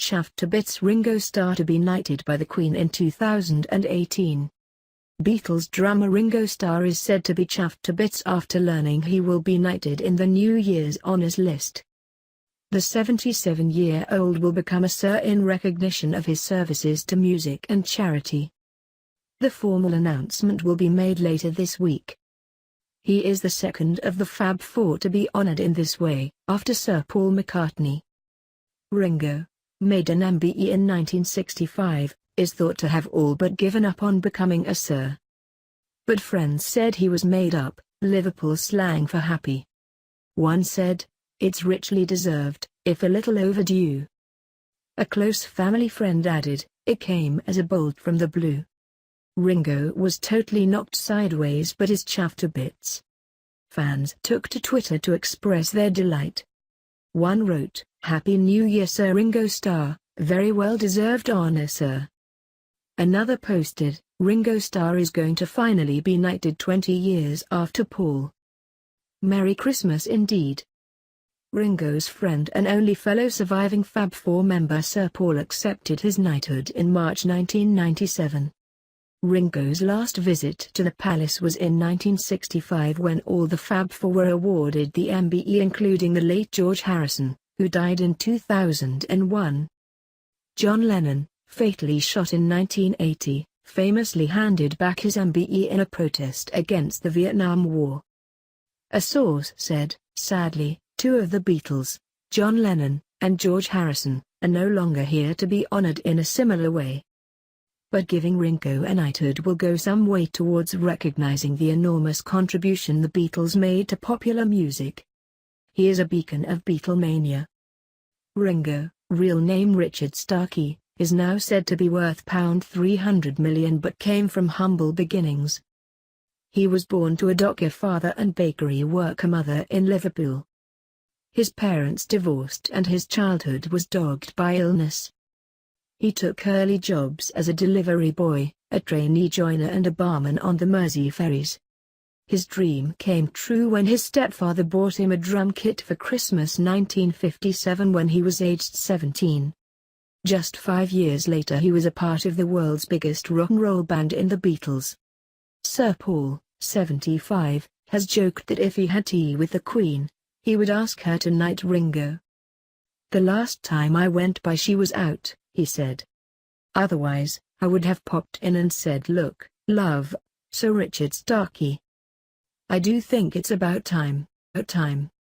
chuffed to bits Ringo Starr to be knighted by the Queen in 2018. Beatles drummer Ringo Starr is said to be chuffed to bits after learning he will be knighted in the New Year's honours list. The 77-year-old will become a Sir in recognition of his services to music and charity. The formal announcement will be made later this week. He is the second of the Fab Four to be honoured in this way, after Sir Paul McCartney. Ringo, made an MBE in 1965, is thought to have all but given up on becoming a Sir. But friends said he was made up, Liverpool slang for happy. One said, "It's richly deserved, if a little overdue." A close family friend added, "It came as a bolt from the blue." Ringo was totally knocked sideways but is chuffed to bits. Fans took to Twitter to express their delight. One wrote, "Happy New Year Sir Ringo Starr, very well deserved honour sir." Another posted, "Ringo Starr is going to finally be knighted 20 years after Paul. Merry Christmas indeed." Ringo's friend and only fellow surviving Fab Four member Sir Paul accepted his knighthood in March 1997. Ringo's last visit to the palace was in 1965 when all the Fab Four were awarded the MBE including the late George Harrison, who died in 2001. John Lennon, fatally shot in 1980, famously handed back his MBE in a protest against the Vietnam War. A source said, "Sadly, two of the Beatles, John Lennon and George Harrison, are no longer here to be honored in a similar way." But giving Ringo a knighthood will go some way towards recognizing the enormous contribution the Beatles made to popular music. He is a beacon of Beatlemania. Ringo, real name Richard Starkey, is now said to be worth £300 million but came from humble beginnings. He was born to a docker father and bakery worker mother in Liverpool. His parents divorced and his childhood was dogged by illness. He took early jobs as a delivery boy, a trainee joiner and a barman on the Mersey ferries. His dream came true when his stepfather bought him a drum kit for Christmas 1957 when he was aged 17. Just 5 years later he was a part of the world's biggest rock and roll band in the Beatles. Sir Paul, 75, has joked that if he had tea with the Queen, he would ask her to knight Ringo. "The last time I went by she was out," he said. "Otherwise, I would have popped in and said, 'Look, love, Sir Richard Starkey. I do think it's about time.'"